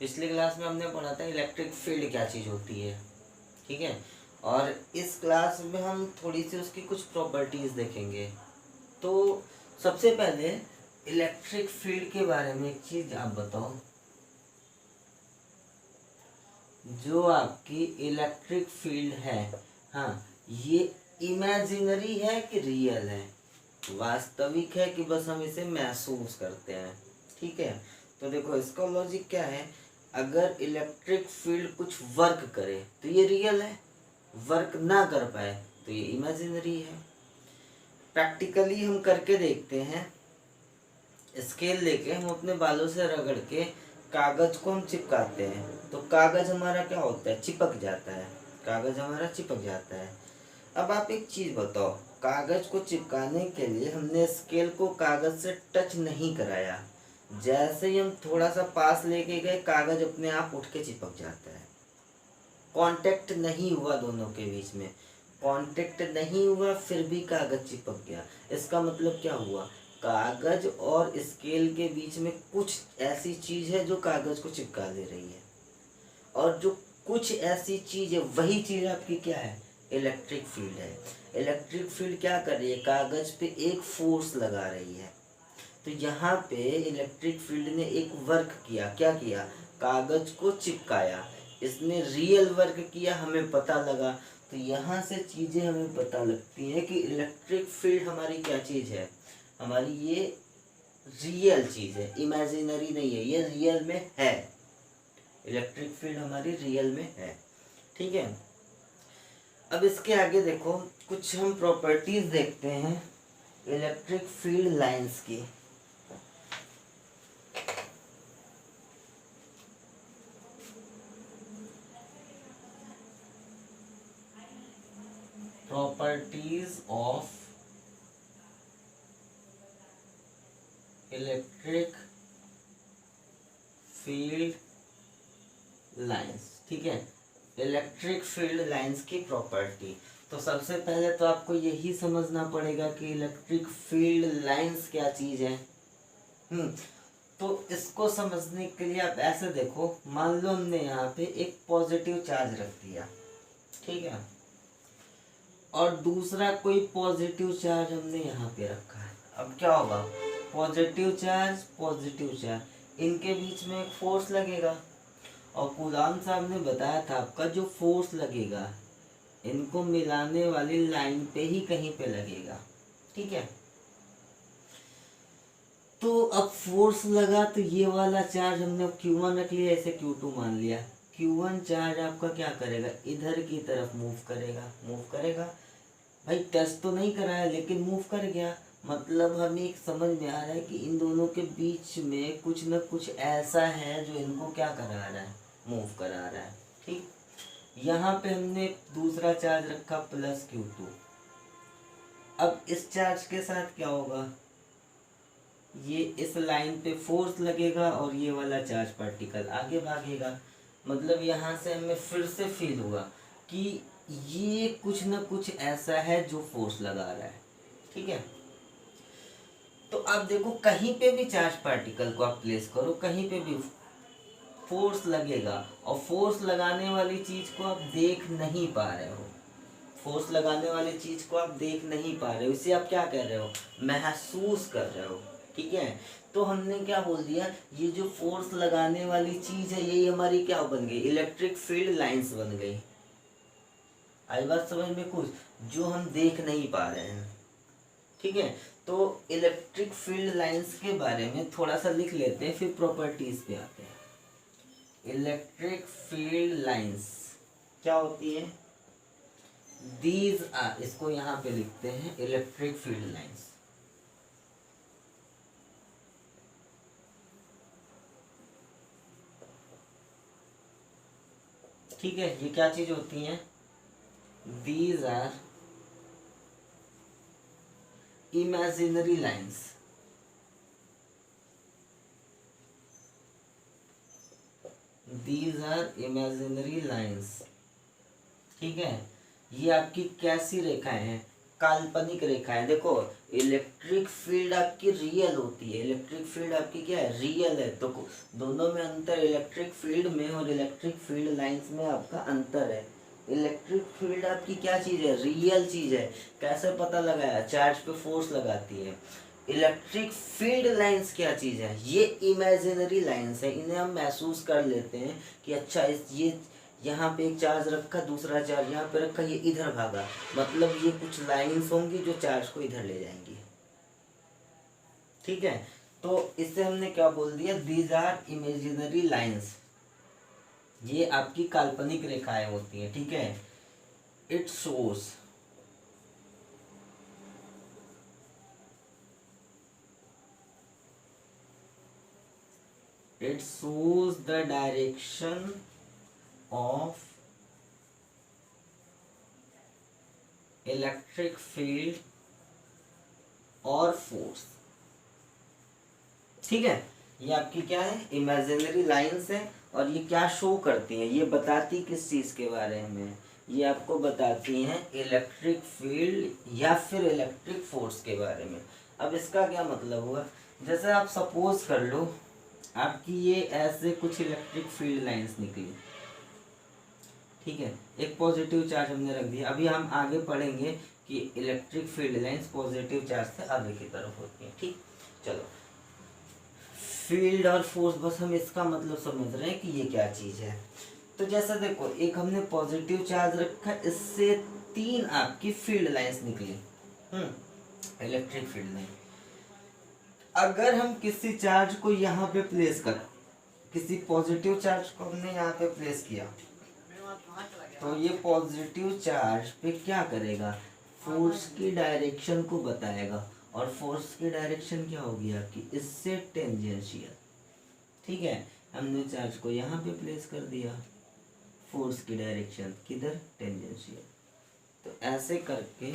पिछली क्लास में हमने पढ़ा था इलेक्ट्रिक फील्ड क्या चीज़ होती है, ठीक है। और इस क्लास में हम थोड़ी सी उसकी कुछ प्रॉपर्टीज़ देखेंगे। तो सबसे पहले इलेक्ट्रिक फील्ड के बारे में एक चीज़ आप बताओ, जो आपकी इलेक्ट्रिक फील्ड है, हाँ, ये इमेजिनरी है कि रियल है, वास्तविक है कि बस हम इसे महसूस करते हैं, ठीक है। तो देखो इसका लॉजिक क्या है, अगर इलेक्ट्रिक फील्ड कुछ वर्क करे तो ये रियल है, वर्क ना कर पाए तो ये इमेजिनरी है। प्रैक्टिकली हम करके देखते हैं, स्केल लेके हम अपने बालों से रगड़ के कागज को हम चिपकाते हैं तो कागज हमारा क्या होता है, चिपक जाता है, कागज हमारा चिपक जाता है। अब आप एक चीज बताओ, कागज को चिपकाने के लिए हमने स्केल को कागज से टच नहीं कराया, जैसे ही हम थोड़ा सा पास लेके गए कागज अपने आप उठ के चिपक जाता है। कांटेक्ट नहीं हुआ दोनों के बीच में, कांटेक्ट नहीं हुआ फिर भी कागज चिपक गया। इसका मतलब क्या हुआ, कागज और स्केल के बीच में कुछ ऐसी चीज है जो कागज को चिपका दे रही है, और जो कुछ ऐसी चीज है वही चीज आपकी क्या है, इलेक्ट्रिक फील्ड है। इलेक्ट्रिक फील्ड क्या कर रही है, कागज पे एक फोर्स लगा रही है। तो यहाँ पे इलेक्ट्रिक फील्ड ने एक वर्क किया, क्या किया, कागज को चिपकाया, इसने रियल वर्क किया, हमें पता लगा। तो यहाँ से चीजें हमें पता लगती हैं कि इलेक्ट्रिक फील्ड हमारी क्या चीज है, हमारी ये रियल चीज है, इमेजिनरी नहीं है, ये रियल में है। इलेक्ट्रिक फील्ड हमारी रियल में है, ठीक है। अब इसके आगे देखो, कुछ हम प्रॉपर्टीज देखते हैं इलेक्ट्रिक फील्ड लाइंस की। Properties of electric field lines, ठीक है। इलेक्ट्रिक फील्ड लाइंस की प्रॉपर्टी, तो सबसे पहले तो आपको यही समझना पड़ेगा कि इलेक्ट्रिक फील्ड लाइंस क्या चीज है। तो इसको समझने के लिए आप ऐसे देखो, मान लो हमने यहाँ पे एक पॉजिटिव चार्ज रख दिया, ठीक है, और दूसरा कोई पॉजिटिव चार्ज हमने यहाँ पे रखा है। अब क्या होगा, पॉजिटिव चार्ज, इनके बीच में एक फोर्स लगेगा, और कूलाम साहब ने बताया था आपका जो फोर्स लगेगा इनको मिलाने वाली लाइन पे ही कहीं पे लगेगा, ठीक है। तो अब फोर्स लगा तो ये वाला चार्ज हमने Q1 रख लिया, इसे Q2 मान लिया। Q1 चार्ज आपका क्या करेगा, इधर की तरफ मूव करेगा। भाई टच तो नहीं कराया लेकिन मूव कर गया, मतलब हमें एक समझ में आ रहा है कि इन दोनों के बीच में कुछ न कुछ ऐसा है जो इनको क्या करा रहा है, मूव करा रहा है, ठीक। यहाँ पे हमने दूसरा चार्ज रखा +Q2। अब इस चार्ज के साथ क्या होगा, ये इस लाइन पे फोर्स लगेगा और ये वाला चार्ज पार्टिकल आगे भागेगा। मतलब यहाँ से हमें फिर से फील हुआ कि ये कुछ न कुछ ऐसा है जो फोर्स लगा रहा है, ठीक है। तो आप देखो कहीं पे भी चार्ज पार्टिकल को आप प्लेस करो, कहीं पे भी फोर्स लगेगा, और फोर्स लगाने वाली चीज को आप देख नहीं पा रहे हो, फोर्स लगाने वाली चीज को आप देख नहीं पा रहे हो, इसे आप क्या कर रहे हो, महसूस कर रहे हो, ठीक है। तो हमने क्या बोल दिया, ये जो फोर्स लगाने वाली चीज है यही हमारी क्या बन गई, इलेक्ट्रिक फील्ड लाइंस बन गई। आई बात समझ में कुछ, जो हम देख नहीं पा रहे हैं, ठीक है। तो इलेक्ट्रिक फील्ड लाइंस के बारे में थोड़ा सा लिख लेते हैं, फिर प्रॉपर्टीज पे आते हैं। इलेक्ट्रिक फील्ड लाइंस क्या होती है, दीज आर, इसको यहाँ पे लिखते हैं इलेक्ट्रिक फील्ड लाइंस। ठीक है, ये क्या चीज होती है, these are imaginary lines. These are imaginary lines, ठीक है। ये आपकी कैसी रेखाएं हैं, काल्पनिक रेखाएं। देखो इलेक्ट्रिक फील्ड आपकी रियल होती है, इलेक्ट्रिक फील्ड आपकी क्या है, रियल है। तो दोनों में अंतर, इलेक्ट्रिक फील्ड में और इलेक्ट्रिक फील्ड लाइंस में आपका अंतर है। इलेक्ट्रिक फील्ड आपकी क्या चीज है, रियल चीज है। कैसे पता लगाया, चार्ज पे फोर्स लगाती है। इलेक्ट्रिक फील्ड लाइंस क्या चीज है, ये इमेजिनरी लाइंस है, इन्हें हम महसूस कर लेते हैं कि अच्छा इस ये यहाँ पे एक चार्ज रखा, दूसरा चार्ज यहाँ पे रखा, ये इधर भागा, मतलब ये कुछ लाइंस होंगी जो चार्ज को इधर ले जाएंगी। ठीक है, तो इससे हमने क्या बोल दिया, दीज आर इमेजिनरी लाइंस, ये आपकी काल्पनिक रेखाएं होती हैं। ठीक है, it shows the direction of electric field और फोर्स। ठीक है, ये आपकी क्या है, इमेजिनरी लाइंस है। और ये क्या शो करती हैं, ये बताती किस चीज के बारे में, ये आपको बताती हैं इलेक्ट्रिक फील्ड या फिर इलेक्ट्रिक फोर्स के बारे में। अब इसका क्या मतलब हुआ, जैसे आप सपोज कर लो आपकी ये ऐसे कुछ इलेक्ट्रिक फील्ड लाइंस निकली। ठीक है, एक पॉजिटिव चार्ज हमने रख दिया। अभी हम आगे पढ़ेंगे कि electric field lines positive charge से आगे की तरफ होती हैं। ठीक, चलो फील्ड और फोर्स, बस हम इसका मतलब समझ रहे हैं कि ये क्या चीज है। तो जैसा देखो, एक हमने पॉजिटिव चार्ज रखा, इससे 3 आपकी फील्ड लाइंस निकली, इलेक्ट्रिक फील्ड लाइन। अगर हम किसी चार्ज को यहाँ पे प्लेस कर, किसी पॉजिटिव चार्ज को हमने यहाँ पे प्लेस किया, तो ये पॉजिटिव चार्ज पे क्या करेगा, फोर्स की डायरेक्शन को बताएगा। और फोर्स की डायरेक्शन क्या होगी आपकी, इससे टेंजेंशियल। ठीक है, हमने चार्ज को यहाँ पे प्लेस कर दिया, फोर्स की डायरेक्शन किधर, टेंजेंशियल। तो ऐसे करके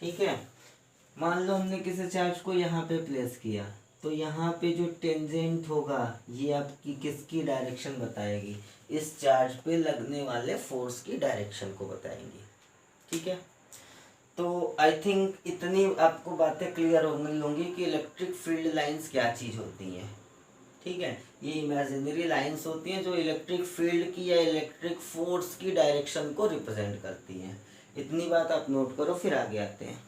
ठीक है, मान लो हमने किसी चार्ज को यहाँ पे प्लेस किया, तो यहाँ पे जो टेंजेंट होगा ये आपकी किसकी डायरेक्शन बताएगी, इस चार्ज पे लगने वाले फोर्स की डायरेक्शन को बताएंगी। ठीक है, तो आई थिंक इतनी आपको बातें क्लियर हो गई होंगी कि इलेक्ट्रिक फील्ड लाइंस क्या चीज़ होती हैं। ठीक है, ये इमेजिनरी लाइंस होती हैं जो इलेक्ट्रिक फील्ड की या इलेक्ट्रिक फोर्स की डायरेक्शन को रिप्रेजेंट करती हैं। इतनी बात आप नोट करो, फिर आगे आते हैं।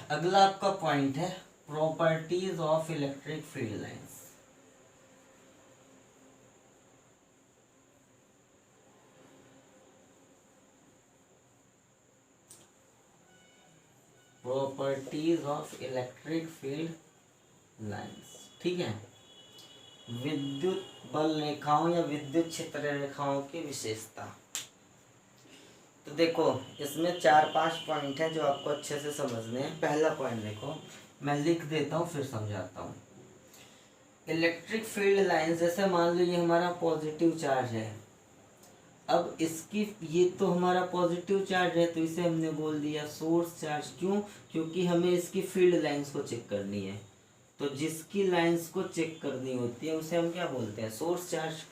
अगला आपका पॉइंट है properties of electric field lines. Properties of electric field lines. ठीक है, विद्युत बल रेखाओं या विद्युत क्षेत्र रेखाओं की विशेषता। तो देखो इसमें 4-5 पॉइंट हैं जो आपको अच्छे से समझने हैं। पहला पॉइंट देखो, मैं लिख देता हूँ फिर समझाता हूँ। इलेक्ट्रिक फील्ड लाइन, जैसे मान लो ये हमारा पॉजिटिव चार्ज है, अब इसकी, ये तो हमारा पॉजिटिव चार्ज है तो इसे हमने बोल दिया सोर्स चार्ज। क्यों, क्योंकि हमें इसकी फील्ड लाइंस को चेक करनी है, तो जिसकी लाइंस को चेक करनी होती है उसे हम क्या बोलते हैं, सोर्स चार्ज।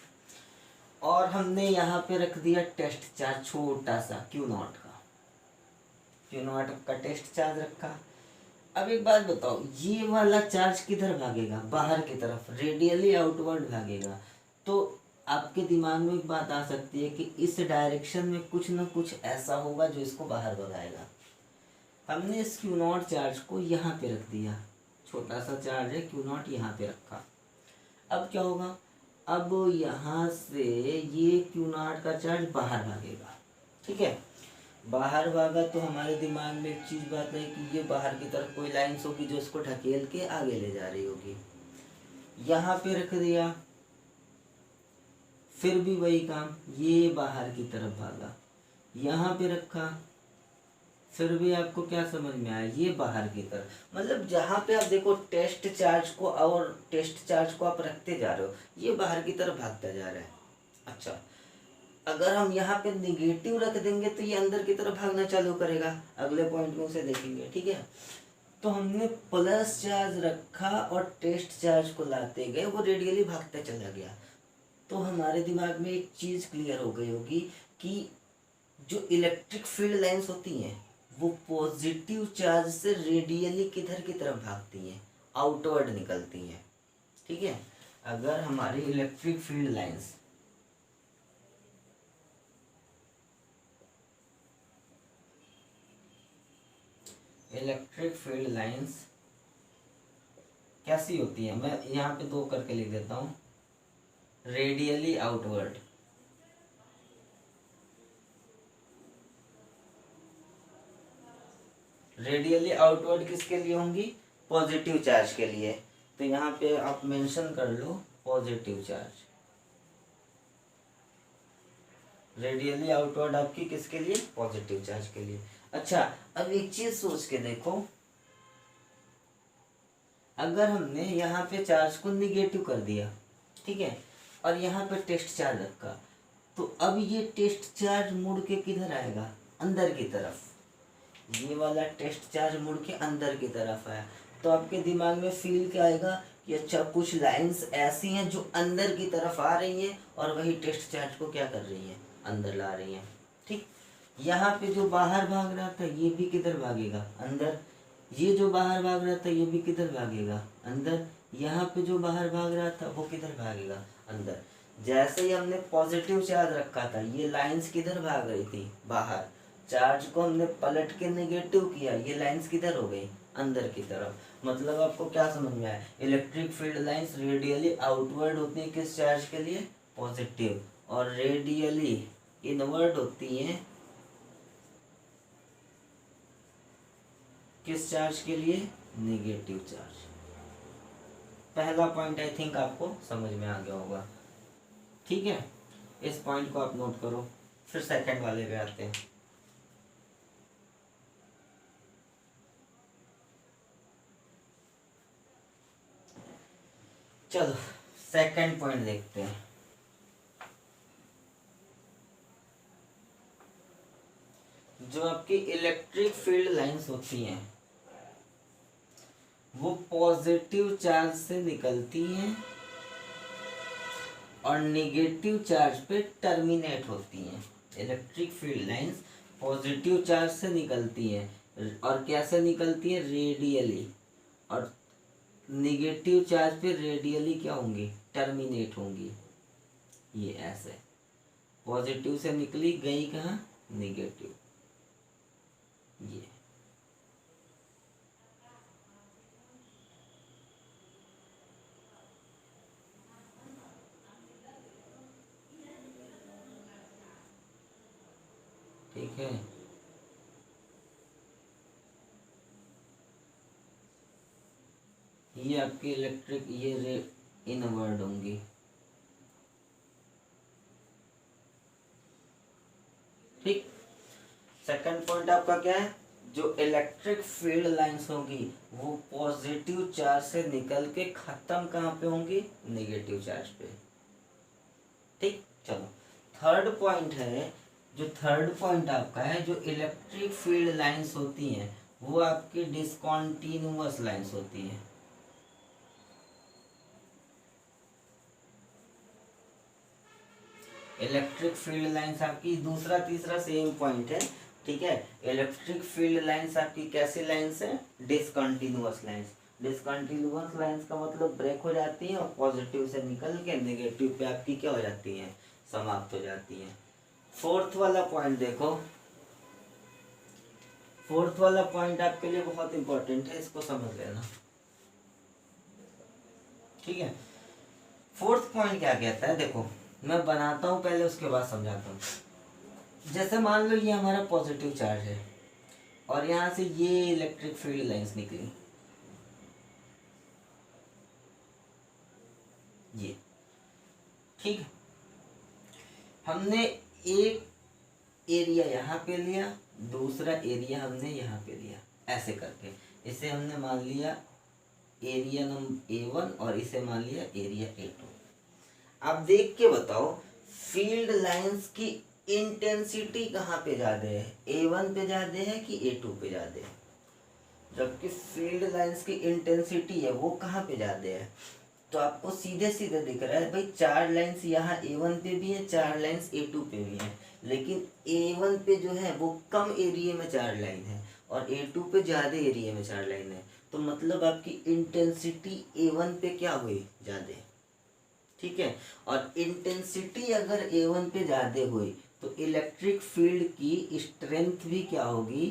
और हमने यहाँ पे रख दिया टेस्ट चार्ज छोटा सा Q0 का, Q0 का टेस्ट चार्ज रखा। अब एक बात बताओ, ये वाला चार्ज किधर भागेगा, बाहर की तरफ, रेडियली आउटवर्ड भागेगा। तो आपके दिमाग में एक बात आ सकती है कि इस डायरेक्शन में कुछ ना कुछ ऐसा होगा जो इसको बाहर भगाएगा। हमने इस Q0 चार्ज को यहाँ पे रख दिया, छोटा सा चार्ज है Q0 यहाँ पे रखा। अब क्या होगा, अब यहाँ से ये Q0 का चार्ज बाहर भागेगा। ठीक है, बाहर भागा तो हमारे दिमाग में एक चीज बात है कि ये बाहर की तरफ कोई लाइंस होगी जो इसको ढकेल के आगे ले जा रही होगी। यहाँ पे रख दिया, फिर भी वही काम, ये बाहर की तरफ भागा, यहाँ पे रखा, फिर भी आपको क्या समझ में आया, ये बाहर की तरफ, मतलब जहाँ पे आप देखो टेस्ट चार्ज को और टेस्ट चार्ज को आप रखते जा रहे हो, ये बाहर की तरफ भागता जा रहा है। अच्छा, अगर हम यहाँ पे निगेटिव रख देंगे तो ये अंदर की तरफ भागना चालू करेगा, अगले पॉइंट में उसे देखेंगे। ठीक है, तो हमने प्लस चार्ज रखा और टेस्ट चार्ज को लाते गए, वो रेडियली भागता चला गया। तो हमारे दिमाग में एक चीज क्लियर हो गई होगी कि जो इलेक्ट्रिक फील्ड लाइंस होती हैं वो पॉजिटिव चार्ज से रेडियली किधर की तरफ भागती हैं, आउटवर्ड निकलती हैं। ठीक है, अगर हमारी इलेक्ट्रिक फील्ड लाइंस कैसी होती है, मैं यहाँ पे 2 करके लिख देता हूँ, रेडियली आउटवर्ड। रेडियली आउटवर्ड किसके लिए होंगी, पॉजिटिव चार्ज के लिए। तो यहाँ पे आप मेंशन कर लो पॉजिटिव चार्ज, रेडियली आउटवर्ड आपकी किसके लिए, पॉजिटिव चार्ज के लिए। अच्छा, अब एक चीज सोच के देखो, अगर हमने यहाँ पे चार्ज को निगेटिव कर दिया, ठीक है, और यहाँ पे टेस्ट चार्ज रखा, तो अब ये टेस्ट चार्ज मुड़ के किधर आएगा, अंदर की तरफ। ये वाला टेस्ट चार्ज मुड़ के अंदर की तरफ आया, तो आपके दिमाग में फील क्या आएगा कि अच्छा कुछ लाइंस ऐसी हैं जो अंदर की तरफ आ रही हैं और वही टेस्ट चार्ज को क्या कर रही हैं, अंदर ला रही हैं। ठीक, यहाँ पे जो बाहर भाग रहा था ये भी किधर भागेगा, अंदर। ये जो बाहर भाग रहा था ये भी किधर भागेगा, अंदर। यहाँ पे जो बाहर भाग रहा था वो किधर भागेगा, अंदर। जैसे ही हमने पॉजिटिव चार्ज रखा था ये लाइंस किधर भाग रही थी, बाहर। चार्ज को हमने पलट के नेगेटिव किया, ये लाइंस किधर हो गई, अंदर की तरफ। मतलब आपको क्या समझ में आया, electric field lines radially outward होती है किस चार्ज के लिए, पॉजिटिव, और रेडियली इनवर्ड होती हैं किस चार्ज के लिए, नेगेटिव चार्ज। पहला पॉइंट आई थिंक आपको समझ में आ गया होगा। ठीक है, इस पॉइंट को आप नोट करो, फिर सेकंड वाले पे आते हैं। चलो सेकंड पॉइंट देखते हैं। जो आपकी इलेक्ट्रिक फील्ड लाइंस होती हैं वो पॉजिटिव चार्ज से निकलती हैं और निगेटिव चार्ज पे टर्मिनेट होती हैं। Electric field lines positive charge से निकलती हैं और कैसे निकलती है, रेडियली, और निगेटिव चार्ज पे रेडियली क्या होंगी, टर्मिनेट होंगी। ये ऐसे पॉजिटिव से निकली गई कहाँ, निगेटिव। ये ठीक है, ये आपकी इलेक्ट्रिक, ये रे इनवर्ड होंगी। ठीक, सेकंड पॉइंट आपका क्या है, जो इलेक्ट्रिक फील्ड लाइंस होंगी वो पॉजिटिव चार्ज से निकल के खत्म कहाँ पे होंगी, नेगेटिव चार्ज पे। ठीक, चलो थर्ड पॉइंट है, जो थर्ड पॉइंट आपका है, जो इलेक्ट्रिक फील्ड लाइंस होती हैं वो आपकी डिसकंटीन्यूअस लाइंस होती हैं। इलेक्ट्रिक फील्ड लाइंस आपकी, दूसरा तीसरा सेम पॉइंट है। ठीक है, इलेक्ट्रिक फील्ड लाइंस आपकी कैसी लाइंस है, डिसकंटीन्यूअस लाइंस। डिसकंटीन्यूअस लाइंस का मतलब ब्रेक हो जाती है और पॉजिटिव से निकल के नेगेटिव पे आपकी क्या हो जाती है, समाप्त हो जाती है। फोर्थ वाला पॉइंट देखो, फोर्थ वाला पॉइंट आपके लिए बहुत इंपॉर्टेंट है, इसको समझ लेना। ठीक है, फोर्थ पॉइंट क्या कहता है, देखो मैं बनाता हूं पहले उसके बाद समझाता हूं। जैसे मान लो ये हमारा पॉजिटिव चार्ज है और यहां से ये इलेक्ट्रिक फील्ड लाइंस निकली, ये ठीक है। हमने एक एरिया यहाँ पे लिया, दूसरा एरिया हमने यहाँ पे लिया ऐसे करके, इसे हमने मान लिया एरिया नंबर A1 और इसे मान लिया एरिया A2। अब देख के बताओ फील्ड लाइंस की इंटेंसिटी कहाँ पे ज्यादा है, A1 पे ज्यादा है कि A2 पे ज्यादा है? जबकि फील्ड लाइंस की इंटेंसिटी है वो कहाँ पे ज्यादा है? तो आपको सीधे सीधे दिख रहा है भाई, चार लाइंस यहाँ A1 पे भी है, चार लाइंस A2 पे भी है, लेकिन A1 पे जो है वो कम एरिया में चार लाइन है और A2 पे ज्यादा एरिया में चार लाइन है। तो मतलब आपकी इंटेंसिटी A1 पे क्या हुई, ज्यादा। ठीक है, और इंटेंसिटी अगर A1 पे ज्यादा हुई तो इलेक्ट्रिक फील्ड की स्ट्रेंथ भी क्या होगी,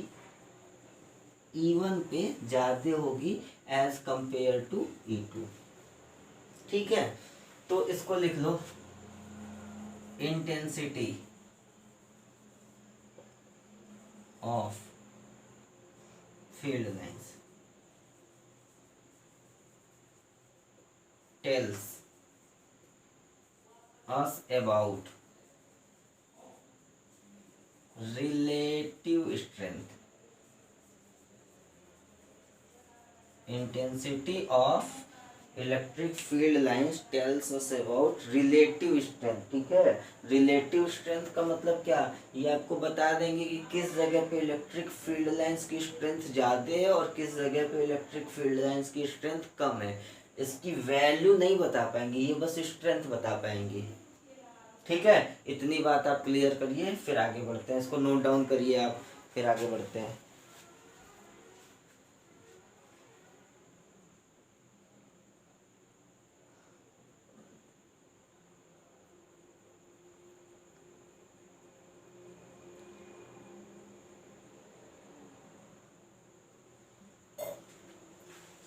E1 पे ज्यादा होगी एज कंपेयर टू E2। ठीक है, तो इसको लिख लो, intensity of field lines tells us about relative strength, intensity of electric field lines tells us about relative strength। ठीक है, रिलेटिव स्ट्रेंथ का मतलब क्या, ये आपको बता देंगे कि किस जगह पे इलेक्ट्रिक फील्ड लाइंस की स्ट्रेंथ ज्यादा है और किस जगह पे इलेक्ट्रिक फील्ड लाइंस की स्ट्रेंथ कम है। इसकी वैल्यू नहीं बता पाएंगे, ये बस स्ट्रेंथ बता पाएंगे। ठीक है, इतनी बात आप क्लियर करिए, फिर आगे बढ़ते हैं। इसको नोट डाउन करिए आप, फिर आगे बढ़ते हैं।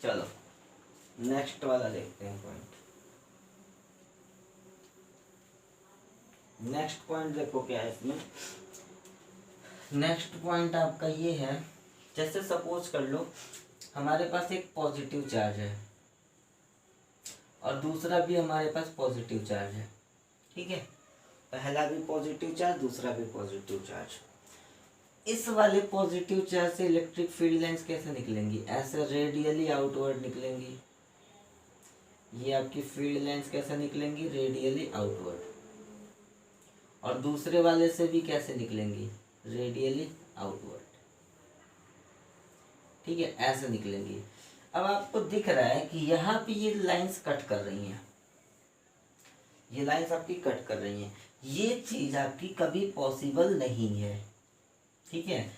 चलो नेक्स्ट वाला देखते हैं पॉइंट। नेक्स्ट पॉइंट देखो क्या है इसमें। नेक्स्ट पॉइंट आपका ये है, जैसे सपोज कर लो हमारे पास एक पॉजिटिव चार्ज है और दूसरा भी हमारे पास पॉजिटिव चार्ज है। ठीक है, पहला भी पॉजिटिव चार्ज, दूसरा भी पॉजिटिव चार्ज। इस वाले पॉजिटिव चार्ज से इलेक्ट्रिक फील्ड लाइंस कैसे निकलेंगी, ऐसे रेडियली आउटवर्ड निकलेंगी। ये आपकी फील्ड लाइंस कैसे निकलेंगी, रेडियली आउटवर्ड। और दूसरे वाले से भी कैसे निकलेंगी, रेडियली आउटवर्ड। ठीक है, ऐसे निकलेंगी। अब आपको दिख रहा है कि यहाँ पे ये लाइंस कट कर रही हैं, ये लाइंस आपकी कट कर रही हैं। ये चीज आपकी कभी पॉसिबल नहीं है। ठीक है,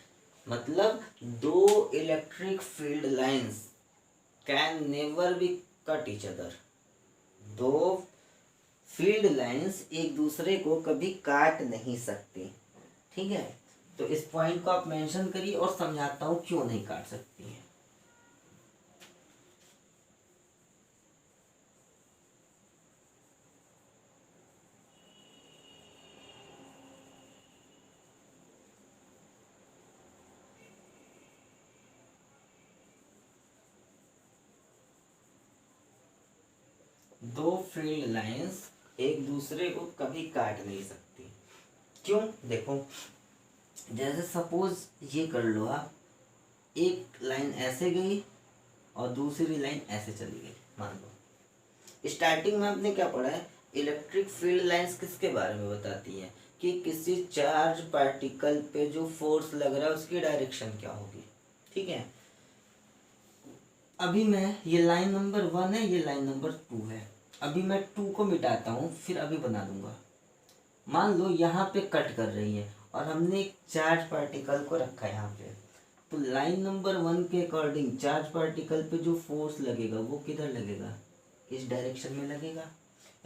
मतलब दो electric field lines can never be cut each other. दो फील्ड लाइंस एक दूसरे को कभी काट नहीं सकती। ठीक है, तो इस पॉइंट को आप मेंशन करिए और समझाता हूं क्यों नहीं काट सकती है। दो फील्ड लाइंस एक दूसरे को कभी काट नहीं सकती। क्यों, देखो जैसे सपोज ये कर लो आप, एक लाइन ऐसे गई और दूसरी लाइन ऐसे चली गई, मान लो। स्टार्टिंग में आपने क्या पढ़ा है, इलेक्ट्रिक फील्ड लाइंस किसके बारे में बताती हैं कि किसी चार्ज पार्टिकल पे जो फोर्स लग रहा है उसकी डायरेक्शन क्या होगी। ठीक है, अभी मैं, ये लाइन नंबर 1 है, ये लाइन नंबर 2 है। अभी मैं 2 को मिटाता हूँ, फिर अभी बना दूंगा। मान लो यहाँ पे कट कर रही है और हमने एक चार्ज पार्टिकल को रखा है यहाँ पे, तो लाइन नंबर 1 के अकॉर्डिंग चार्ज पार्टिकल पे जो फोर्स लगेगा वो किधर लगेगा, इस डायरेक्शन में लगेगा।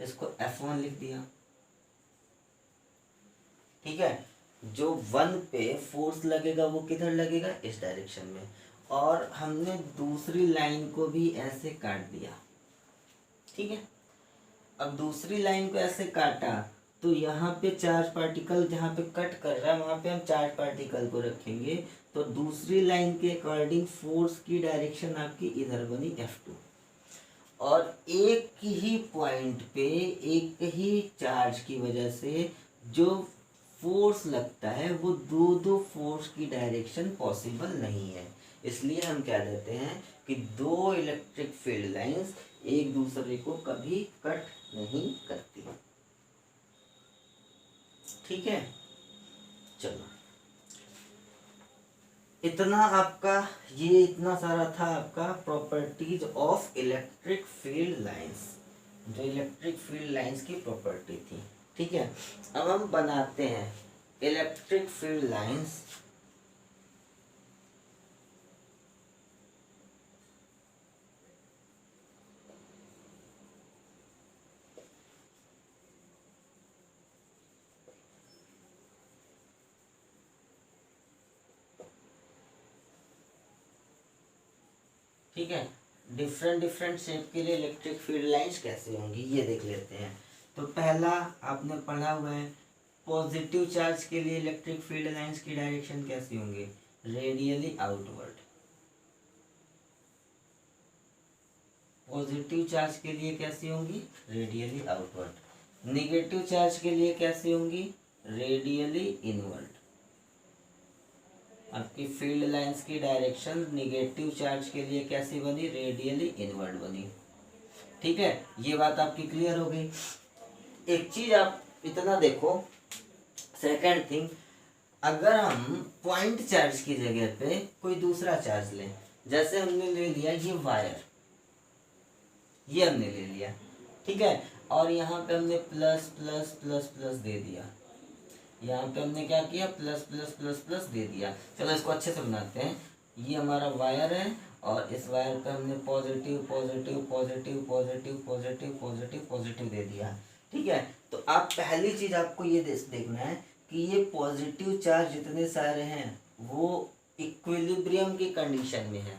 इसको F1 लिख दिया। ठीक है, जो 1 पे फोर्स लगेगा वो किधर लगेगा, इस डायरेक्शन में। और हमने दूसरी लाइन को भी ऐसे काट दिया। ठीक है, अब दूसरी लाइन को ऐसे काटा तो यहाँ पे चार्ज पार्टिकल जहाँ पे कट कर रहा है वहाँ पे हम चार्ज पार्टिकल को रखेंगे, तो दूसरी लाइन के अकॉर्डिंग फोर्स की डायरेक्शन आपकी इधर बनी F2। और एक ही पॉइंट पे एक ही चार्ज की वजह से जो फोर्स लगता है वो दो दो फोर्स की डायरेक्शन पॉसिबल नहीं है। इसलिए हम क्या देते हैं कि दो इलेक्ट्रिक फील्ड लाइंस एक दूसरे को कभी कट नहीं करती। ठीक है, चलो इतना आपका, ये इतना सारा था आपका properties of electric field lines, जो इलेक्ट्रिक फील्ड लाइंस की प्रॉपर्टी थी। ठीक है, अब हम बनाते हैं इलेक्ट्रिक फील्ड लाइंस ठीक है, डिफरेंट डिफरेंट शेप के लिए इलेक्ट्रिक फील्ड लाइंस कैसे होंगी ये देख लेते हैं। तो पहला आपने पढ़ा हुआ है, पॉजिटिव चार्ज के लिए इलेक्ट्रिक फील्ड लाइंस की डायरेक्शन कैसी होंगी, रेडियली आउटवर्ड। पॉजिटिव चार्ज के लिए कैसी होंगी, रेडियली आउटवर्ड। नेगेटिव चार्ज के लिए कैसी होंगी, रेडियली इनवर्ड। आपकी फील्ड लाइंस की डायरेक्शन नेगेटिव चार्ज के लिए कैसी बनी, रेडियली इनवर्ड बनी। ठीक है, ये बात आपकी क्लियर हो गई। एक चीज आप इतना देखो, सेकंड थिंग, अगर हम पॉइंट चार्ज की जगह पे कोई दूसरा चार्ज लें, जैसे हमने ले लिया ये वायर, ये हमने ले लिया, ठीक है, और यहाँ पे हमने प्लस प्लस प्लस प्लस दे दिया, यहाँ पे हमने क्या किया, प्लस प्लस प्लस प्लस दे दिया। चलो इसको अच्छे से बनाते हैं। ये हमारा वायर है और इस वायर पे हमने positive positive positive positive positive positive positive दे दिया। ठीक है, तो आप पहली चीज आपको ये देखना है कि ये पॉजिटिव चार्ज जितने सारे हैं वो इक्विलिब्रियम की कंडीशन में है।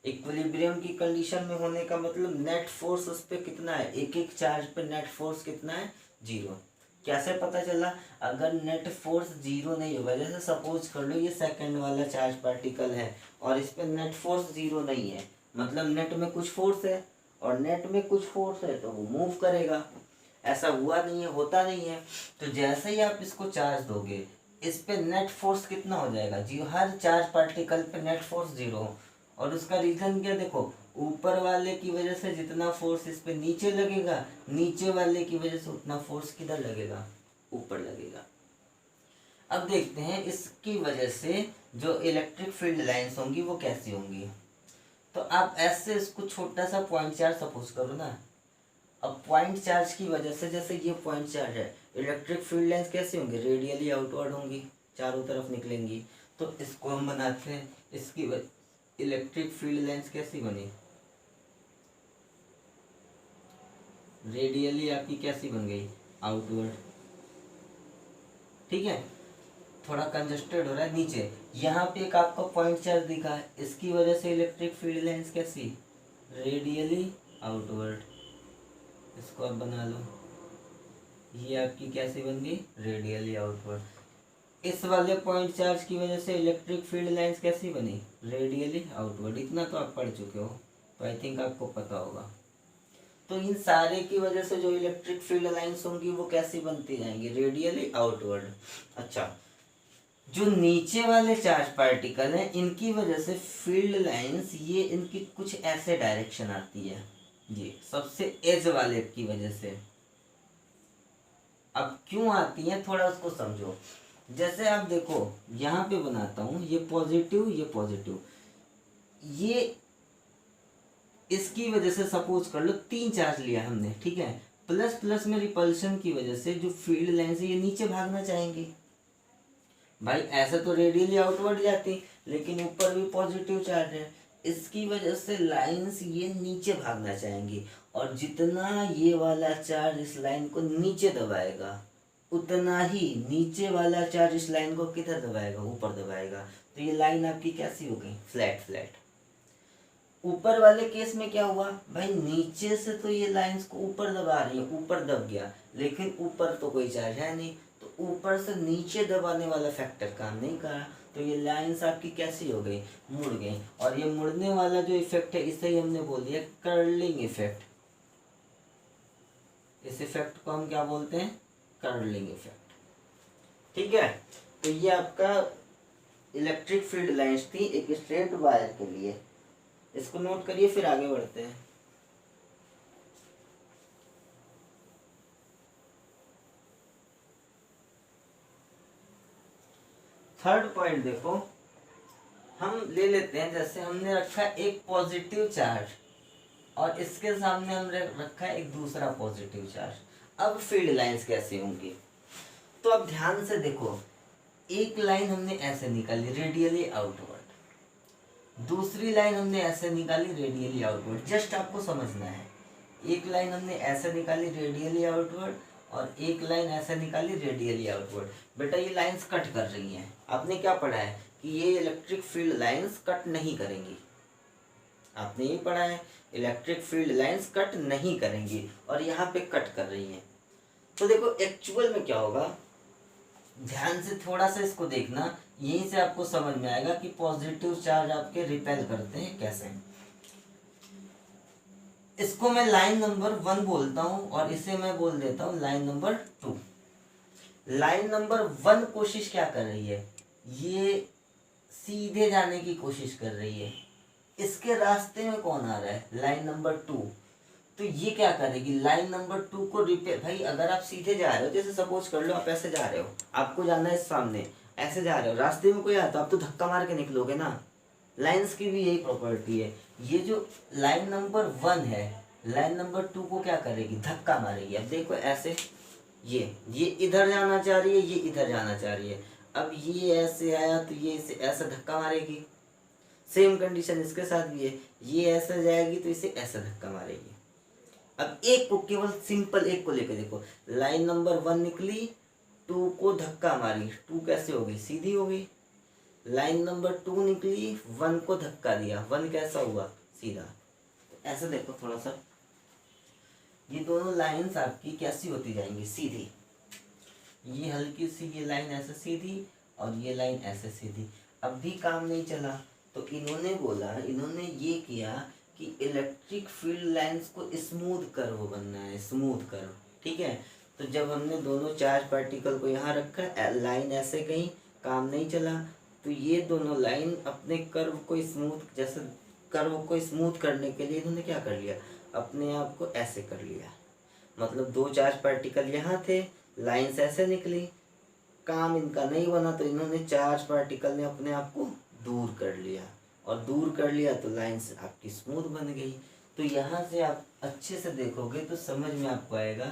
इक्विलिब्रियम की कंडीशन में होने का मतलब नेट फोर्स उस पर कितना है, एक एक चार्ज पे नेट फोर्स कितना है, 0। कैसे पता चला, अगर नेट फोर्स 0 नहीं होगा, जैसे सपोज कर लो ये सेकंड वाला चार्ज पार्टिकल है और इस पे नेट फोर्स 0 नहीं है, मतलब नेट में कुछ फोर्स है, और नेट में कुछ फोर्स है तो वो मूव करेगा। ऐसा हुआ नहीं है, होता नहीं है। तो जैसे ही आप इसको चार्ज दोगे, इस पे नेट फोर्स कितना हो जाएगा, 0। हर चार्ज पार्टिकल पे नेट फोर्स 0। और उसका रीजन क्या, देखो ऊपर वाले की वजह से जितना फोर्स इस पे नीचे लगेगा, नीचे वाले की वजह से उतना फोर्स किधर लगेगा, ऊपर लगेगा। अब देखते हैं इसकी वजह से जो इलेक्ट्रिक फील्ड लाइंस होंगी वो कैसी होंगी। तो आप ऐसे इसको छोटा सा पॉइंट चार्ज सपोज करो ना। अब पॉइंट चार्ज की वजह से, जैसे ये पॉइंट चार्ज है, इलेक्ट्रिक फील्ड लाइंस कैसी होंगी, रेडियली आउटवर्ड होंगी, चारों तरफ निकलेंगी। तो इसको हम बनाते हैं, इसकी इलेक्ट्रिक फील्ड लाइंस कैसी बनी, रेडियली आपकी कैसी बन गई, आउटवर्ड। ठीक है, थोड़ा कंजस्टेड हो रहा है नीचे, यहाँ पे एक आपको पॉइंट चार्ज दिखा है, इसकी वजह से इलेक्ट्रिक फील्ड लाइंस कैसी, रेडियली आउटवर्ड। इसको आप बना लो, ये आपकी कैसी बन गई, रेडियली आउटवर्ड। इस वाले पॉइंट चार्ज की वजह से इलेक्ट्रिक फील्ड लाइंस कैसी बनी, रेडियली आउटवर्ड। इतना तो आप पढ़ चुके हो, तो आई थिंक आपको पता होगा। तो इन सारे की वजह से जो इलेक्ट्रिक फील्ड लाइंस होंगी वो कैसी बनती जाएंगी, रेडियली आउटवर्ड। अच्छा, जो नीचे वाले चार्ज पार्टिकल हैं इनकी वजह से फील्ड लाइंस, ये इनकी कुछ ऐसे डायरेक्शन आती है, ये सबसे एज वाले की वजह से। अब क्यों आती है थोड़ा उसको समझो। जैसे आप देखो यहाँ पे बनाता हूँ, ये पॉजिटिव ये पॉजिटिव, ये इसकी वजह से सपोज कर लो 3 चार्ज लिया हमने, ठीक है, प्लस प्लस में रिपल्शन की वजह से जो फील्ड लाइन से ये नीचे भागना चाहेंगे। भाई ऐसे तो रेडियली आउटवर्ड जाती, लेकिन ऊपर भी पॉजिटिव चार्ज है, इसकी वजह से लाइंस ये नीचे भागना चाहेंगी, और जितना ये वाला चार्ज इस लाइन को नीचे दबाएगा, उतना ही नीचे वाला चार्ज इस लाइन को किधर दबाएगा, ऊपर दबाएगा। तो ये लाइन आपकी कैसी हो गई, फ्लैट फ्लैट। ऊपर वाले केस में क्या हुआ, भाई नीचे से तो ये लाइंस को ऊपर दबा रही है, ऊपर दब गया, लेकिन ऊपर तो कोई चार्ज है नहीं, तो ऊपर से नीचे दबाने वाला फैक्टर काम नहीं करा, तो ये लाइंस आपकी कैसी हो गई, मुड़ गई। और ये मुड़ने वाला जो इफेक्ट है इसे ही हमने बोल दिया कर्लिंग इफेक्ट। इस इफेक्ट को हम क्या बोलते हैं, कर्लिंग इफेक्ट। ठीक है, तो ये आपका इलेक्ट्रिक फील्ड लाइंस थी एक स्ट्रेट वायर के लिए। इसको नोट करिए, फिर आगे बढ़ते हैं। थर्ड पॉइंट देखो, हम ले लेते हैं, जैसे हमने रखा एक पॉजिटिव चार्ज और इसके सामने हमने रखा है एक दूसरा पॉजिटिव चार्ज। अब फील्ड लाइंस कैसे होंगी, तो अब ध्यान से देखो, एक लाइन हमने ऐसे निकाली रेडियली आउटवर्ड, दूसरी लाइन हमने ऐसे निकाली रेडियली आउटवर्ड। जस्ट आपको समझना है, एक लाइन हमने ऐसे निकाली रेडियली आउटवर्ड और एक लाइन ऐसे निकाली रेडियली आउटवर्ड। बेटा ये लाइंस कट कर रही हैं। आपने क्या पढ़ा है कि ये इलेक्ट्रिक फील्ड लाइंस कट नहीं करेंगी। आपने ये पढ़ा है इलेक्ट्रिक फील्ड लाइंस कट नहीं करेंगी, और यहाँ पे कट कर रही हैं। तो देखो एक्चुअल में क्या होगा, ध्यान से थोड़ा सा इसको देखना, यहीं से आपको समझ में आएगा कि पॉजिटिव चार्ज आपके रिपेल करते हैं कैसे। इसको मैं लाइन नंबर 1 बोलता हूं और इसे मैं बोल देता हूं लाइन नंबर 2। लाइन नंबर 1 कोशिश क्या कर रही है, ये सीधे जाने की कोशिश कर रही है। इसके रास्ते में कौन आ रहा है, लाइन नंबर 2। तो ये क्या करेगी, लाइन नंबर 2 को रिपेल। भाई अगर आप सीधे जा रहे हो, जैसे सपोज कर लो आप ऐसे जा रहे हो, आपको जाना है सामने, ऐसे जा रहे हो, रास्ते में कोई आता तो आप तो धक्का मार के निकलोगे ना। लाइंस की भी यही प्रॉपर्टी है। ये जो लाइन नंबर 1 है, लाइन नंबर 2 को क्या करेगी, धक्का मारेगी। अब देखो ऐसे, ये इधर जाना चाह रही है, ये इधर जाना चाह रही है। अब ये ऐसे आया तो ये इसे ऐसे धक्का मारेगी। सेम कंडीशन इसके साथ भी है, ये ऐसे जाएगी तो इसे ऐसे धक्का मारेगी। अब एक को, केवल सिंपल एक को लेकर देखो, लाइन नंबर 1 निकली, 2 को धक्का मारी, 2 कैसे हो गई, सीधी हो गई। लाइन नंबर 2 निकली, 1 को धक्का दिया, 1 कैसा हुआ, सीधा। ऐसे देखो थोड़ा सा, ये दोनों लाइंस आपकी कैसी होती जाएंगी, सीधी। ये हल्की सी ये लाइन ऐसे सीधी और ये लाइन ऐसे सीधी। अब भी काम नहीं चला तो इन्होंने बोला, इन्होंने ये किया कि इलेक्ट्रिक फील्ड लाइंस को स्मूथ कर्व बनना है, स्मूथ कर्व। ठीक है, तो जब हमने दोनों चार्ज पार्टिकल को यहाँ रखा, लाइन ऐसे गई, काम नहीं चला, तो ये दोनों लाइन अपने कर्व को स्मूथ, जैसे कर्व को स्मूथ करने के लिए इन्होंने क्या कर लिया, अपने आप को ऐसे कर लिया। मतलब दो चार्ज पार्टिकल यहाँ थे, लाइंस ऐसे निकली, काम इनका नहीं बना तो इन्होंने चार्ज पार्टिकल ने अपने आप को दूर कर लिया, और दूर कर लिया तो लाइंस आपकी स्मूथ बन गई। तो यहाँ से आप अच्छे से देखोगे तो समझ में आपको आएगा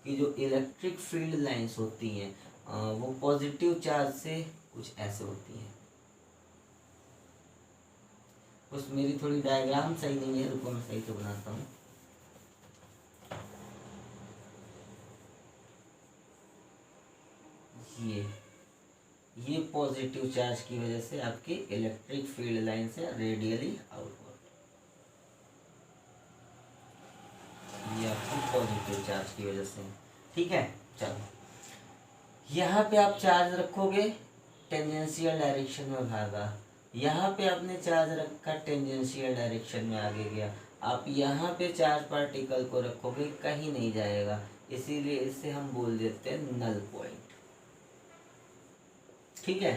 कि जो इलेक्ट्रिक फील्ड लाइंस होती हैं वो पॉजिटिव चार्ज से कुछ ऐसे होती हैं। उस मेरी थोड़ी डायग्राम सही नहीं है, रुको मैं सही से बनाता हूँ। ये पॉजिटिव चार्ज की वजह से आपकी इलेक्ट्रिक फील्ड लाइन से रेडियली आउटवर्ड, ये आपकी पॉजिटिव चार्ज की वजह से। ठीक है, चलो यहाँ पे आप चार्ज रखोगे, टेंजेंशियल डायरेक्शन में भागा। यहाँ पे आपने चार्ज रखा, टेंजेंशियल डायरेक्शन में आगे गया। आप यहाँ पे चार्ज पार्टिकल को रखोगे, कहीं नहीं जाएगा, इसीलिए इसे हम बोल देते हैं नल पॉइंट। ठीक है,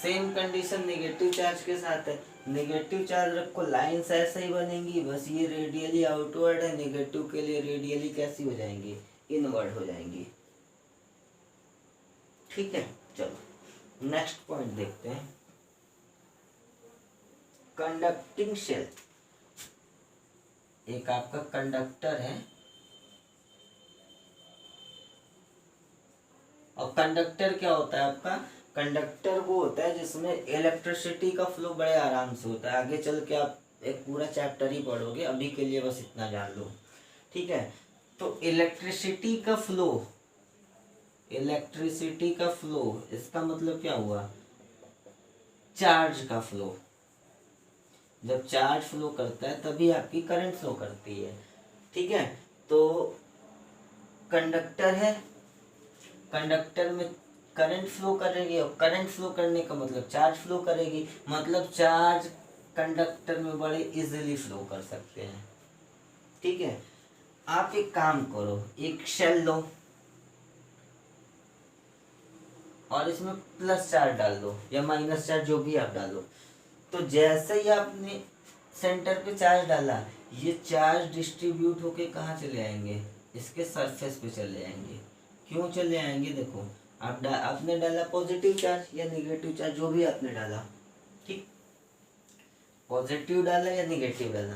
सेम कंडीशन नेगेटिव चार्ज के साथ है। नेगेटिव चार्ज रखो, लाइंस ऐसे ही बनेंगी, बस ये रेडियली आउटवर्ड है, नेगेटिव के लिए रेडियली कैसी हो जाएंगी, इनवर्ड हो जाएंगी। ठीक है, चलो नेक्स्ट पॉइंट देखते हैं, कंडक्टिंग शेल। एक आपका कंडक्टर है, और कंडक्टर क्या होता है आपका, कंडक्टर वो होता है जिसमें इलेक्ट्रिसिटी का फ्लो बड़े आराम से होता है। आगे चल के आप एक पूरा चैप्टर ही पढ़ोगे, अभी के लिए बस इतना जान लो। ठीक है, तो इलेक्ट्रिसिटी का फ्लो, इलेक्ट्रिसिटी का फ्लो, इसका मतलब क्या हुआ, चार्ज का फ्लो। जब चार्ज फ्लो करता है तभी आपकी करंट फ्लो करती है। ठीक है, तो कंडक्टर है, कंडक्टर में करंट फ्लो करेगी, और करंट फ्लो करने का मतलब चार्ज फ्लो करेगी, मतलब चार्ज कंडक्टर में बड़े इजीली फ्लो कर सकते हैं। ठीक है, आप एक काम करो, एक शेल लो, और इसमें प्लस चार्ज डाल दो या माइनस चार्ज, जो भी आप डालो। तो जैसे ही आपने सेंटर पे चार्ज डाला, ये चार्ज डिस्ट्रीब्यूट होके कहाँ चले आएंगे, इसके सरफेस पे चले आएंगे। क्यों चले आएंगे, देखो आपने डाला पॉजिटिव चार्ज या निगेटिव चार्ज, जो भी आपने डाला, ठीक, पॉजिटिव डाला या निगेटिव डाला,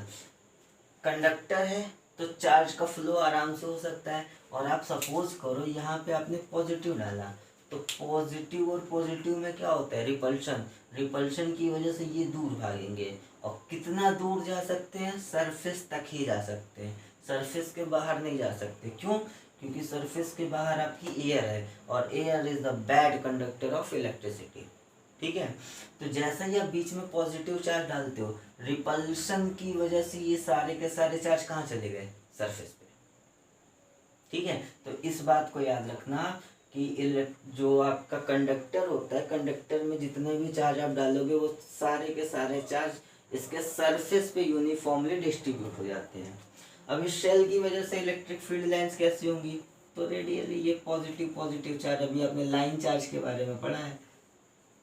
कंडक्टर है तो चार्ज का फ्लो आराम से हो सकता है। और आप सपोज करो यहाँ पे आपने पॉजिटिव डाला, तो पॉजिटिव और पॉजिटिव में क्या होता है, रिपल्शन। रिपल्शन की वजह से ये दूर भागेंगे, और कितना दूर जा सकते हैं, सरफेस तक ही जा सकते हैं, सरफेस के बाहर नहीं जा सकते। क्यों, क्योंकि सरफेस के बाहर आपकी एयर है, और air is the bad conductor of electricity. ठीक है, तो जैसा ही आप बीच में पॉजिटिव चार्ज डालते हो, रिपल्शन की वजह से ये सारे के सारे चार्ज कहाँ चले गए, सरफेस पे। ठीक है, तो इस बात को याद रखना कि जो आपका कंडक्टर होता है, कंडक्टर में जितने भी चार्ज आप डालोगे, वो सारे के सारे चार्ज इसके सरफेस पे यूनिफॉर्मली डिस्ट्रीब्यूट हो जाते हैं। अब इस शेल की वजह से इलेक्ट्रिक फील्ड लाइंस कैसी होंगी, तो रेडियली ये पॉजिटिव पॉजिटिव चार्ज, अभी आपने लाइन चार्ज के बारे में पढ़ा है,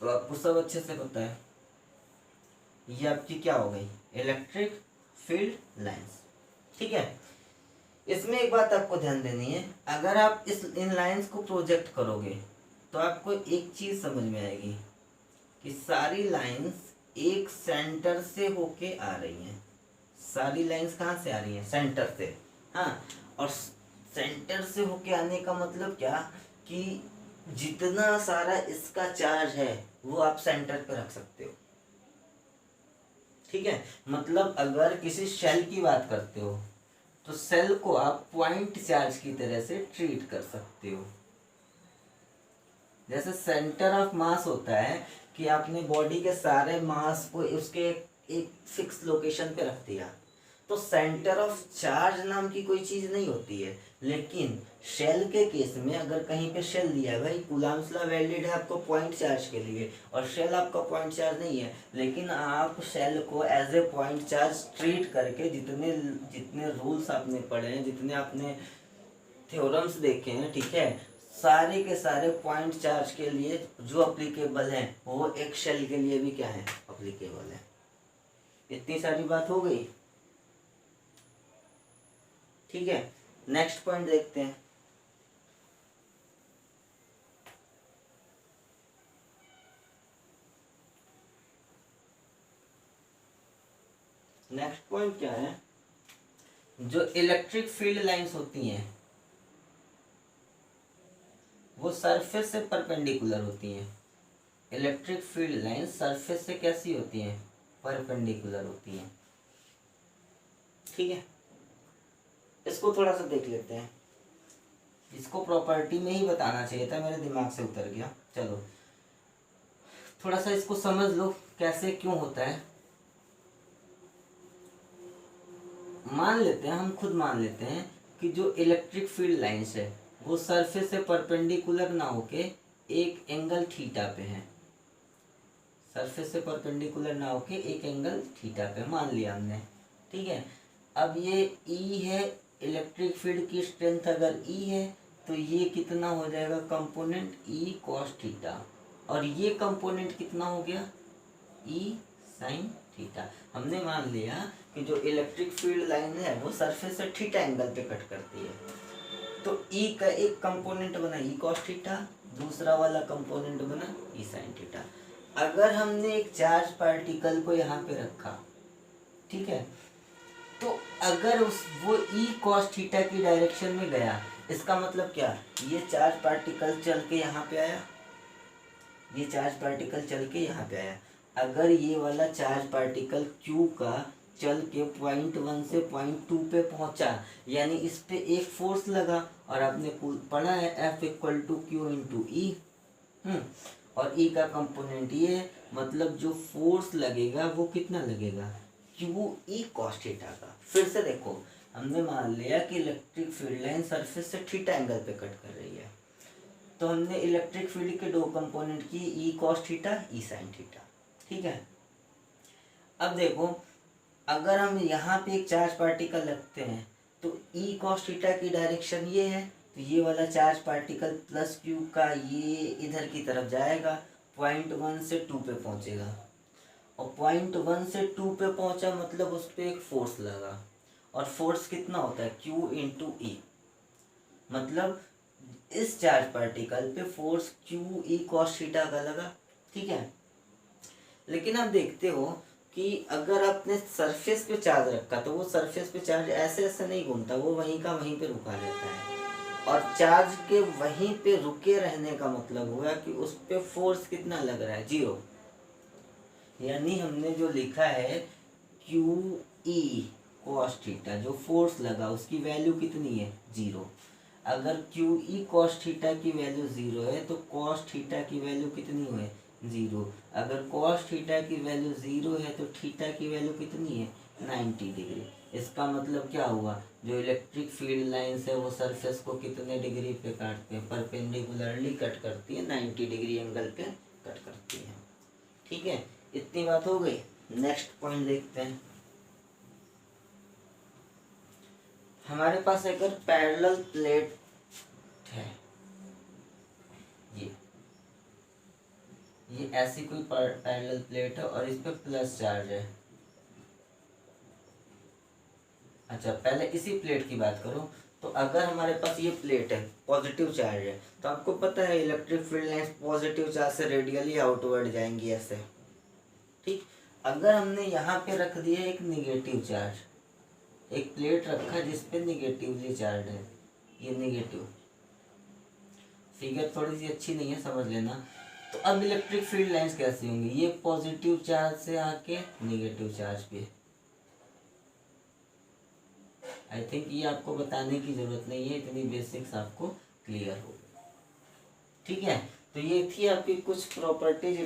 तो आपको सब अच्छे से पता है। ये आपकी क्या हो गई, इलेक्ट्रिक फील्ड लाइंस। ठीक है, इसमें एक बात आपको ध्यान देनी है, अगर आप इन लाइंस को प्रोजेक्ट करोगे तो आपको एक चीज समझ में आएगी कि सारी लाइंस एक सेंटर से होके आ रही हैं। सारी लाइंस कहाँ से आ रही हैं, सेंटर से। हाँ, और सेंटर से होके आने का मतलब क्या, कि जितना सारा इसका चार्ज है वो आप सेंटर पे रख सकते हो। ठीक है, मतलब अगर किसी शेल की बात करते हो, तो सेल को आप पॉइंट चार्ज की तरह से ट्रीट कर सकते हो। जैसे सेंटर ऑफ मास होता है कि आपने बॉडी के सारे मास को उसके एक फिक्स लोकेशन पे रख दिया, तो सेंटर ऑफ चार्ज नाम की कोई चीज नहीं होती है। लेकिन शेल के केस में अगर कहीं पे शेल दिया है, भाई कूलम्ब्स लॉ वैलिड है आपको पॉइंट चार्ज के लिए, और शेल आपका पॉइंट चार्ज नहीं है, लेकिन आप शेल को as a point charge treat करके जितने जितने रूल्स आपने पढ़े हैं, जितने आपने थ्योरम्स देखे हैं, ठीक है, सारे के सारे पॉइंट चार्ज के लिए जो अप्लीकेबल हैं, वो एक शेल के लिए भी क्या है, अप्लीकेबल है। इतनी सारी बात हो गई। ठीक है, नेक्स्ट पॉइंट देखते हैं। नेक्स्ट पॉइंट क्या है, जो इलेक्ट्रिक फील्ड लाइंस होती हैं वो सरफेस से परपेंडिकुलर होती हैं। इलेक्ट्रिक फील्ड लाइंस सरफेस से कैसी होती हैं, परपेंडिकुलर होती हैं। ठीक है, इसको थोड़ा सा देख लेते हैं। इसको प्रॉपर्टी में ही बताना चाहिए था, मेरे दिमाग से उतर गया। चलो थोड़ा सा इसको समझ लो कैसे क्यों होता है। मान लेते हैं, हम खुद मान लेते हैं कि जो इलेक्ट्रिक फील्ड लाइंस है वो सरफेस से परपेंडिकुलर ना होके एक एंगल थीटा पे है। सरफेस से परपेंडिकुलर ना होके एक एंगल थीटा पे मान लिया हमने। ठीक है, अब ये ई है, इलेक्ट्रिक फील्ड की स्ट्रेंथ अगर ई है तो ये कितना हो जाएगा, कंपोनेंट ई कॉस थीटा, और ये कंपोनेंट कितना हो गया, ई साइन थीटा। हमने मान लिया कि जो इलेक्ट्रिक फील्ड लाइन है वो सरफेस से थीटा एंगल पे कट करती है, तो ई का एक कंपोनेंट बना ई कॉस थीटा, दूसरा वाला कंपोनेंट बना ई साइन थीटा। अगर हमने एक चार्ज पार्टिकल को यहाँ पे रखा, ठीक है, तो अगर वो ई कॉस थीटा की डायरेक्शन में गया, इसका मतलब क्या, ये चार्ज पार्टिकल चल के यहाँ पे आया, ये चार्ज पार्टिकल चल के यहाँ पे आया। अगर ये वाला चार्ज पार्टिकल Q का चल के पॉइंट 1 से पॉइंट 2 पे पहुंचा, यानी इस पे एक फोर्स लगा, और आपने पढ़ा है F equal to q into E, और E का कंपोनेंट ये है, मतलब जो फोर्स लगेगा वो कितना लगेगा, क्यू ई कॉस थीटा का। फिर से देखो, हमने मान लिया कि इलेक्ट्रिक फील्ड लाइन सरफेस से थीटा एंगल पे कट कर रही है, तो हमने इलेक्ट्रिक फील्ड के दो कंपोनेंट की, E cos theta E sine theta. ठीक है, अब देखो अगर हम यहाँ पे एक चार्ज पार्टिकल रखते हैं तो ई कॉस थीटा की डायरेक्शन ये है, तो ये वाला चार्ज पार्टिकल प्लस क्यू का ये इधर की तरफ जाएगा, पॉइंट 1 से 2 पे पहुंचेगा, और पॉइंट 1 से 2 पे पहुंचा मतलब उस पर एक फोर्स लगा, और फोर्स कितना होता है क्यू इंटू ई, मतलब इस चार्ज पार्टिकल पे force Q E cos theta का लगा। ठीक है, लेकिन आप देखते हो कि अगर आपने सरफेस पे चार्ज रखा तो वो सरफेस पे चार्ज ऐसे ऐसे नहीं घूमता, वो वहीं का वहीं पे रुका रहता है, और चार्ज के वहीं पे रुके रहने का मतलब हुआ कि उस पे फोर्स कितना लग रहा है, 0। यानी हमने जो लिखा है क्यू ई कॉस थीटा, जो फोर्स लगा उसकी वैल्यू कितनी है, 0। अगर क्यू ई कॉस थीटा की वैल्यू 0 है तो कॉस थीटा की वैल्यू कितनी है, 0। अगर कॉस थीटा की वैल्यू 0 है तो थीटा की वैल्यू कितनी है, 90 डिग्री। इसका मतलब क्या हुआ, जो इलेक्ट्रिक फील्ड लाइंस है वो सरफेस को कितने डिग्री पे काटते हैं, परपेंडिकुलरली कट करती है, 90 डिग्री एंगल पे कट करती है। ठीक है, इतनी बात हो गई। नेक्स्ट पॉइंट देखते हैं। हमारे पास अगर पैरेलल प्लेट है, ये ऐसी कोई पैरेलल प्लेट है और इस पे प्लस चार्ज है। अच्छा, पहले इसी प्लेट की बात करो, तो अगर हमारे पास ये प्लेट है, पॉजिटिव चार्ज है, तो आपको पता है electric field lines positive charge से रेडियली आउटवर्ड जाएंगी ऐसे। ठीक, अगर हमने यहाँ पे रख दिया एक निगेटिव चार्ज, एक प्लेट रखा जिसपे निगेटिवली चार्ज है, ये निगेटिव, फिगर थोड़ी सी अच्छी नहीं है, समझ लेना। तो अब इलेक्ट्रिक फील्ड लाइंस कैसी होंगी, ये पॉजिटिव चार्ज से आके निगेटिव चार्ज पे। आई थिंक ये आपको बताने की जरूरत नहीं है, इतनी बेसिक्स आपको क्लियर हो। ठीक है, तो ये थी आपकी कुछ प्रॉपर्टीज